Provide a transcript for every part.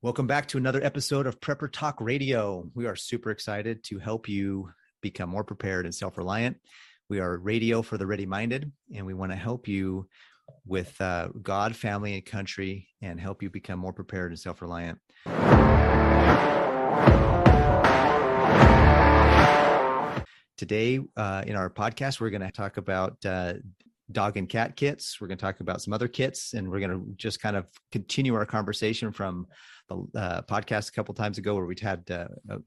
Welcome back to another episode of Prepper Talk Radio. We are super excited to help you become more prepared and self-reliant. We are radio for the ready-minded, and we want to help you with God, family, and country, and help you become more prepared and self-reliant. Today, in our podcast, we're going to talk about dog and cat kits. We're going to talk about some other kits, and we're going to just kind of continue our conversation from the podcast a couple times ago where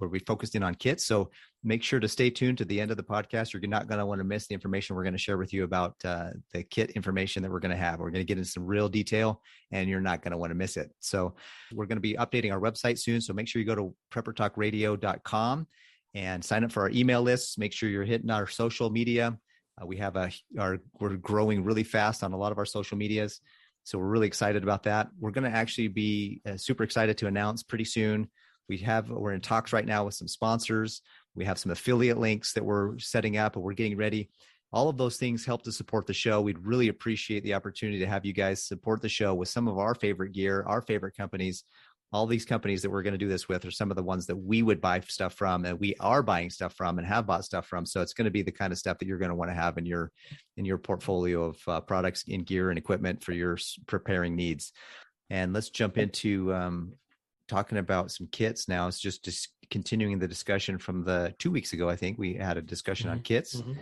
we focused in on kits. So make sure to stay tuned to the end of the podcast. You're not going to want to miss the information we're going to share with you about the kit information that we're going to have. We're going to get into some real detail, and you're not going to want to miss it. So we're going to be updating our website soon. So make sure you go to preppertalkradio.com and sign up for our email lists. Make sure you're hitting our social media. We're growing really fast on a lot of our social medias. So we're really excited about that. We're going to actually be super excited to announce pretty soon. We're in talks right now with some sponsors. We have some affiliate links that we're setting up and we're getting ready. All of those things help to support the show. We'd really appreciate the opportunity to have you guys support the show with some of our favorite gear, our favorite companies. All these companies that we're going to do this with are some of the ones that we would buy stuff from, and we are buying stuff from and have bought stuff from. So it's going to be the kind of stuff that you're going to want to have in your portfolio of products and gear and equipment for your preparing needs. And let's jump into talking about some kits now. It's just continuing the discussion from the 2 weeks ago. I think we had a discussion on kits. Mm-hmm.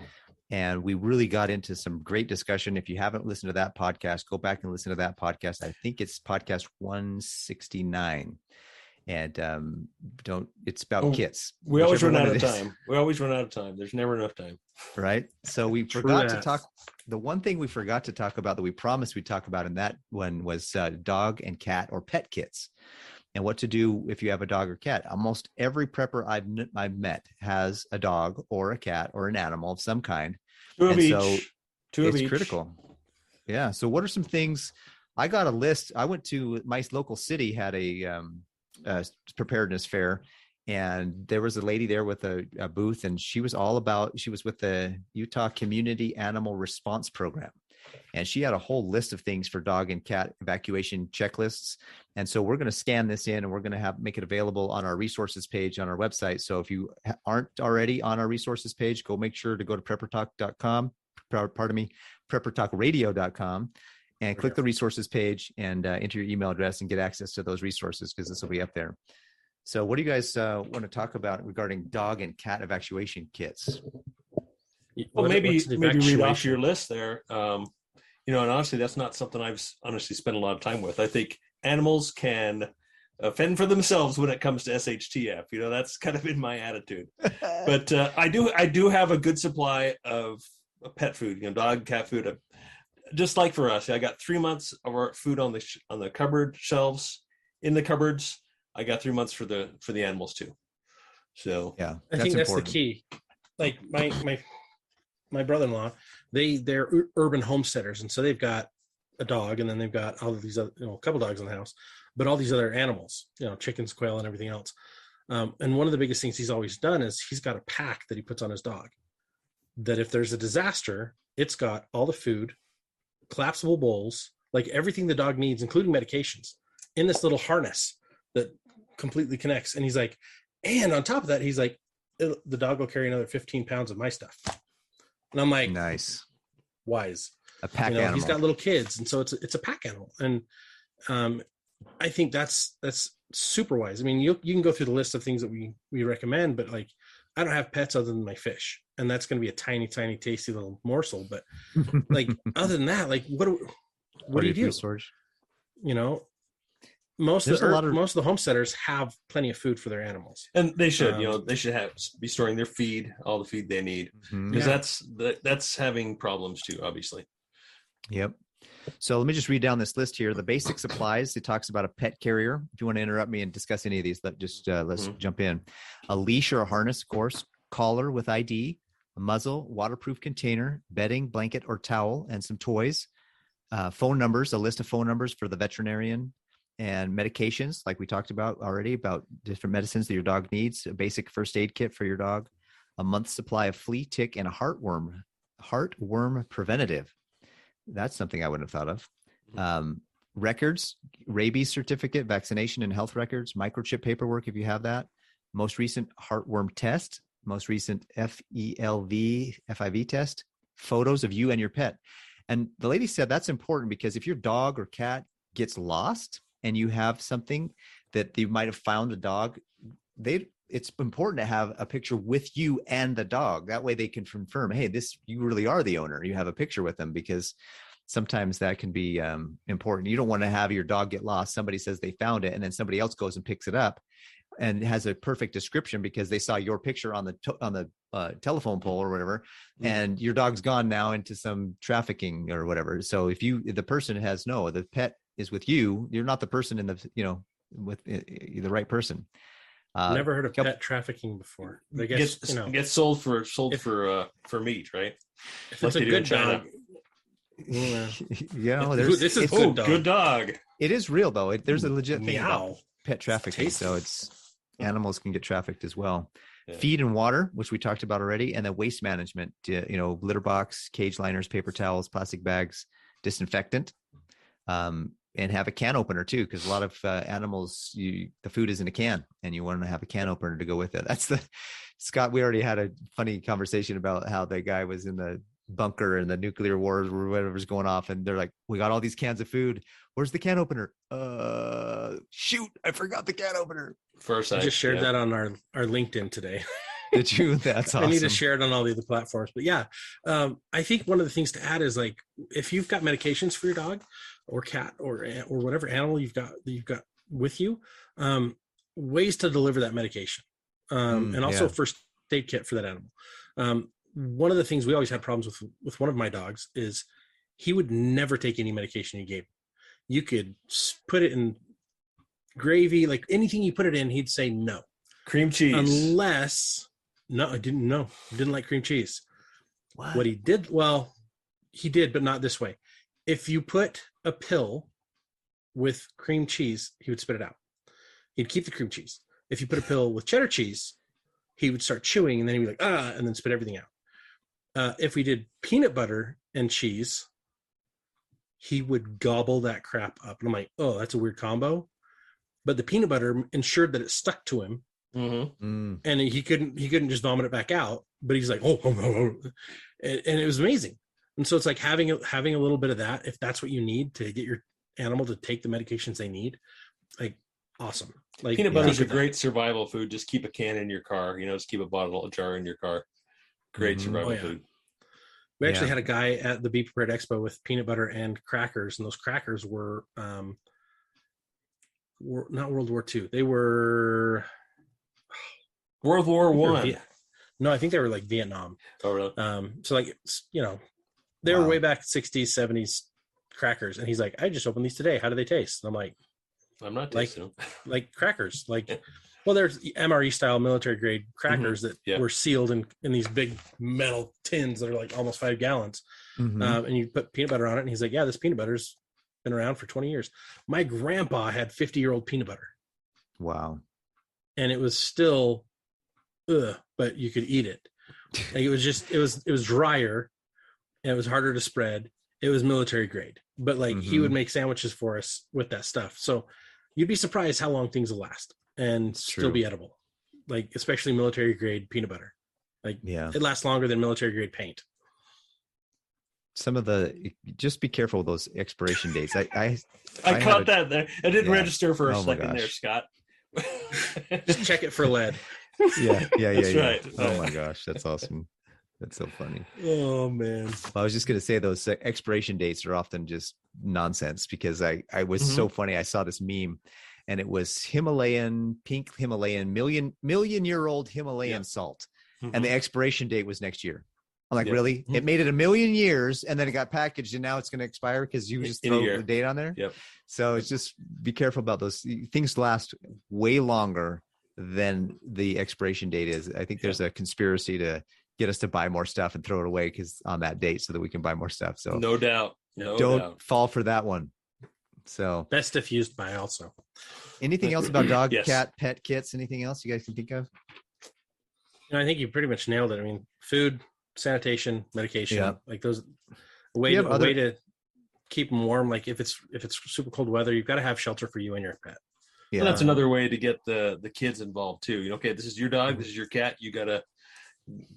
And we really got into some great discussion. If you haven't listened to that podcast, go back and listen to that podcast. I think it's podcast 169. And it's about kits. We always run out of time. We always run out of time. There's never enough time. Right. So we forgot to talk. The one thing we forgot to talk about that we promised we'd talk about in that one was dog and cat or pet kits. And what to do if you have a dog or cat. Almost every prepper I've met has a dog or a cat or an animal of some kind. Two of each. So it's critical. Yeah. So what are some things? I got a list. I went to my local city, had a preparedness fair, and there was a lady there with a booth, and she was with the Utah Community Animal Response Program. And she had a whole list of things for dog and cat evacuation checklists. And so we're going to scan this in, and we're going to make it available on our resources page on our website. So if you aren't already on our resources page, make sure to go to preppertalkradio.com and click the resources page and enter your email address and get access to those resources, because this will be up there. So what do you guys want to talk about regarding dog and cat evacuation kits? Well, maybe read off your list there. And honestly, that's not something I've honestly spent a lot of time with. I think animals can fend for themselves when it comes to SHTF. That's kind of been my attitude. But I do have a good supply of pet food, dog, cat food. Just like for us, I got 3 months of our food on the cupboard shelves, in the cupboards. I got 3 months for the animals too. So yeah, I think that's important. The key. Like my brother-in-law, they're urban homesteaders, and so they've got a dog, and then they've got all of these other, a couple dogs in the house, but all these other animals, chickens, quail, and everything else. And one of the biggest things he's always done is he's got a pack that he puts on his dog, that if there's a disaster, it's got all the food, collapsible bowls, like everything the dog needs, including medications, in this little harness that completely connects. And he's like, and on top of that, he's like, the dog will carry another 15 pounds of my stuff. And I'm like, nice, wise. A pack animal. He's got little kids, and so it's a pack animal. And I think that's super wise. I mean, you can go through the list of things that we recommend, but like, I don't have pets other than my fish, and that's going to be a tiny, tiny, tasty little morsel. But like, other than that, like, what do you do? Storage? Most of the homesteaders have plenty of food for their animals, and they should. They should be storing their feed, all the feed they need, because that's having problems too, obviously. Yep. So let me just read down this list here. The basic supplies. It talks about a pet carrier. If you want to interrupt me and discuss any of these, let's jump in. A leash or a harness, of course. Collar with ID. A muzzle, waterproof container, bedding, blanket or towel, and some toys. Phone numbers. A list of phone numbers for the veterinarian. And medications, like we talked about already, about different medicines that your dog needs, a basic first aid kit for your dog, a month's supply of flea, tick, and a heartworm preventative. That's something I wouldn't have thought of. records, rabies certificate, vaccination and health records, microchip paperwork if you have that, most recent heartworm test, most recent FIV test, photos of you and your pet. And the lady said that's important because if your dog or cat gets lost and you have something that you might have found a dog, it's important to have a picture with you and the dog. That way they can confirm, hey, you really are the owner. You have a picture with them, because sometimes that can be important. You don't want to have your dog get lost. Somebody says they found it, and then somebody else goes and picks it up and has a perfect description because they saw your picture on the telephone pole or whatever, and your dog's gone now into some trafficking or whatever. So if the person the pet is with you, you're not the person with the right person. Never heard of pet trafficking before. I guess gets sold for meat, right? If it's a good dog. This is good dog. It is real though. There's a legit thing about pet trafficking. So animals can get trafficked as well. Yeah. Feed and water, which we talked about already, and then waste management. Litter box, cage liners, paper towels, plastic bags, disinfectant, and have a can opener too, because a lot of animals, the food is in a can, and you want to have a can opener to go with it. Scott. We already had a funny conversation about how the guy was in the bunker and the nuclear wars or whatever's going off, and they're like, we got all these cans of food, where's the can opener? Shoot, I forgot the can opener. First, I just shared that on our LinkedIn today. Did you? That's awesome. I need to share it on all the other platforms. But yeah, I think one of the things to add is, like, if you've got medications for your dog or cat or whatever animal you've got with you, ways to deliver that medication, and also first aid kit for that animal. One of the things we always had problems with one of my dogs is he would never take any medication you gave him. You could put it in gravy, like anything you put it in, he'd say no. Cream cheese. I didn't like cream cheese. What he did, he did, but not this way. If you put a pill with cream cheese, he would spit it out. He'd keep the cream cheese. If you put a pill with cheddar cheese, he would start chewing, and then he'd be like, and then spit everything out. If we did peanut butter and cheese, he would gobble that crap up. And I'm like, oh, that's a weird combo. But the peanut butter ensured that it stuck to him. Mm-hmm. And he couldn't just vomit it back out. But he's like, oh. And it was amazing. And so it's like having a little bit of that, if that's what you need to get your animal to take the medications they need, like, awesome. Like, peanut butter is a great survival food. Just keep a can in your car, just keep a jar in your car. Great survival food. We actually had a guy at the Be Prepared Expo with peanut butter and crackers, and those crackers were not World War II. They were World War I. No, I think they were like Vietnam. Oh, really? So like, they were way back 60s, 70s crackers, and he's like, I just opened these today. How do they taste? And I'm like, I'm not tasting them. Like crackers, like. Well, there's MRE style military grade crackers that were sealed in these big metal tins that are like almost 5 gallons. And you put peanut butter on it. And he's like, yeah, this peanut butter's been around for 20 years. My grandpa had 50-year-old peanut butter. Wow. And it was still, but you could eat it. Like, it was drier and it was harder to spread. It was military grade, but like he would make sandwiches for us with that stuff. So you'd be surprised how long things will last and still be edible, like especially military grade peanut butter. Like, it lasts longer than military grade paint. Just be careful with those expiration dates. I caught that there. It didn't register for a second there, Scott. Just check it for lead. Yeah. That's right. Oh my gosh, that's awesome. That's so funny. Oh man. I was just going to say those expiration dates are often just nonsense, because I was so funny. I saw this meme, and it was pink Himalayan million-year-old Himalayan salt. And the expiration date was next year. I'm like, really? It made it 1,000,000 years, and then it got packaged, and now it's going to expire because you just throw the date on there? Yep. So it's just be careful about those. Things last way longer than the expiration date is. I think there's a conspiracy to get us to buy more stuff and throw it away on that date so that we can buy more stuff. So no doubt. Don't fall for that one. So best diffused by also. Anything else about dog, cat, pet kits? Anything else you guys can think of? I think you pretty much nailed it. I mean, food, sanitation, medication, like those. A way to keep them warm. Like if it's super cold weather, you've got to have shelter for you and your pet. Yeah, and that's another way to get the kids involved too. Okay, this is your dog, this is your cat. You got to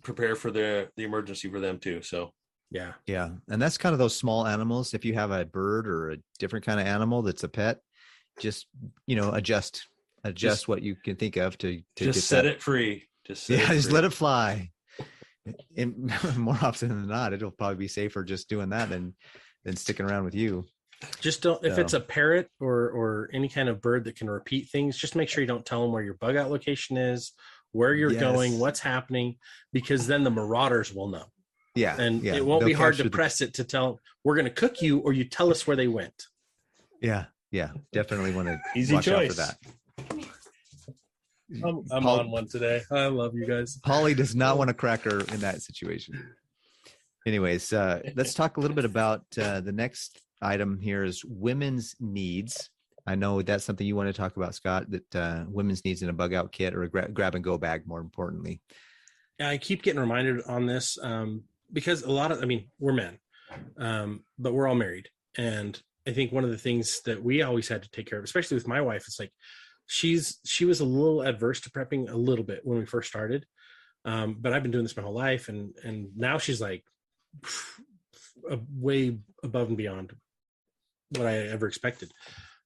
prepare for the emergency for them too. So yeah, and that's kind of those small animals. If you have a bird or a different kind of animal that's a pet, just adjust what you can think of to just set it free. Just let it fly. And more often than not, it'll probably be safer just doing that than sticking around with you. Just don't, if it's a parrot or any kind of bird that can repeat things, just make sure you don't tell them where your bug out location is, where you're going, what's happening, because then the marauders will know. Yeah. And it won't be hard to press it to tell, we're going to cook you, or you tell us where they went. Yeah. Yeah. Definitely want to easy watch choice. out for that. I'm on one today. I love you guys. Polly does not want a cracker in that situation. Anyways, let's talk a little bit about the next item here is women's needs. I know that's something you want to talk about, Scott, that women's needs in a bug out kit or a grab and go bag, more importantly. Yeah, I keep getting reminded on this because we're men, but we're all married. And I think one of the things that we always had to take care of, especially with my wife, is like, she was a little adverse to prepping a little bit when we first started. But I've been doing this my whole life. And now she's like way above and beyond what I ever expected.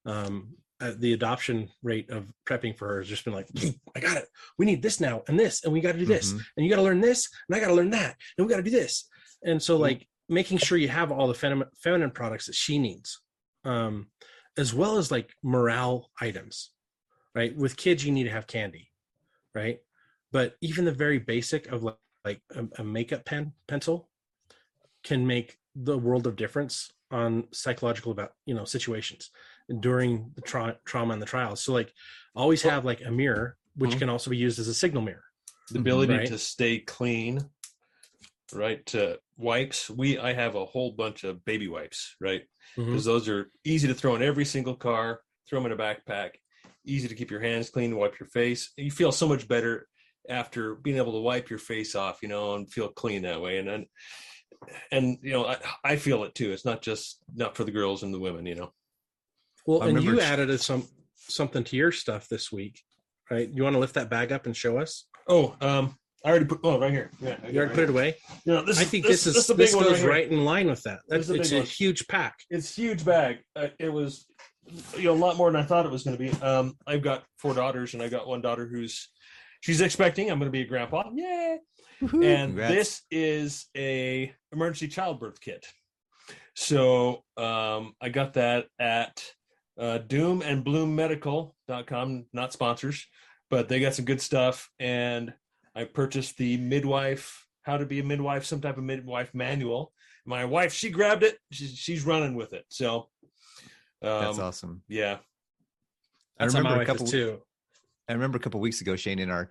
The adoption rate of prepping for her has just been like, I got it. We need this now and this, and we got to do this, and you got to learn this, and I got to learn that, and we got to do this. And so like making sure you have all the feminine products that she needs, as well as like morale items, right? With kids, you need to have candy, right? But even the very basic of like a makeup pencil can make the world of difference on psychological situations during the trauma and the trials. So like always have like a mirror, which can also be used as a signal mirror. The ability to stay clean, right? To wipes. I have a whole bunch of baby wipes, right? Because those are easy to throw in every single car, throw them in a backpack, easy to keep your hands clean, wipe your face. You feel so much better after being able to wipe your face off, and feel clean that way. And I feel it too. It's not for the girls and the women, Well, and you added something to your stuff this week, right? You want to lift that bag up and show us? Oh, I already put right here. Yeah, you already put it away. I think this goes right in line with that. It's a huge pack. It's a huge bag. It was a lot more than I thought it was going to be. I've got 4 daughters, and I got one daughter she's expecting. I'm going to be a grandpa. Yay! Woo-hoo. And Congrats. This is a emergency childbirth kit. So I got that at doomandbloommedical.com, not sponsors, but they got some good stuff. And I purchased the how to be a midwife, some type of midwife manual. My wife, she grabbed it. She's running with it. So that's awesome. Yeah. That's how my wife is too. I remember a couple of weeks ago, Shane, in our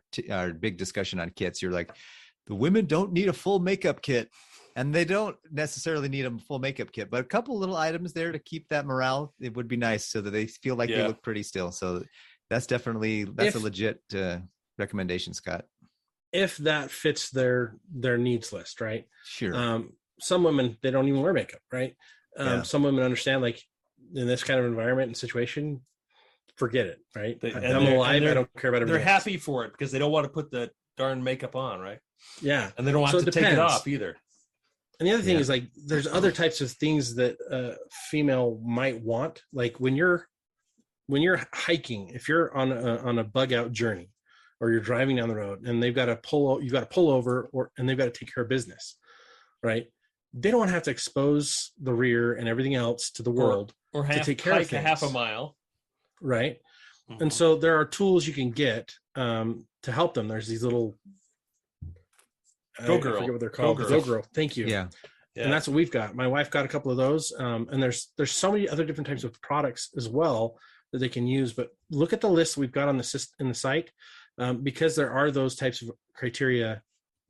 big discussion on kits, you're like, the women don't need a full makeup kit, and they don't necessarily need a full makeup kit, but a couple little items there to keep that morale, it would be nice so that they feel like they look pretty still. So that's a legit recommendation, Scott. If that fits their needs list, right? Sure. Some women, they don't even wear makeup, right? Some women understand, like, in this kind of environment and situation, forget it, right? I'm alive. I don't care about everything. They're happy for it because they don't want to put the darn makeup on, right? Yeah. And they don't want to take it off either. And the other thing is, like, there's other types of things that a female might want. Like when you're hiking, if you're on a bug out journey, or you're driving down the road and you've got to pull over, and they've got to take care of business, right? They don't want to have to expose the rear and everything else to the world or to take care of things. Half a mile. Right. Mm-hmm. And so there are tools you can get to help them. There's these little Go Girl. I forget what they're called. Go Girl. Thank you. Yeah. And that's what we've got. My wife got a couple of those. And there's so many other different types of products as well that they can use. But look at the list we've got in the site, because there are those types of criteria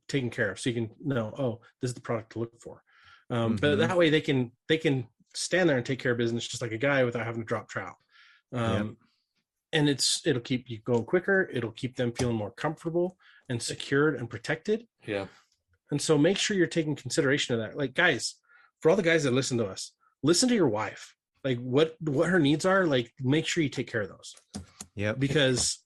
taken care of. So you can know, this is the product to look for. But that way they can stand there and take care of business just like a guy without having to drop trowel. And it'll keep you going quicker. It'll keep them feeling more comfortable and secured and protected. Yeah. And so make sure you're taking consideration of that. Like, guys, for all the guys that listen to us, listen to your wife. Like what her needs are, like make sure you take care of those. Yeah. Because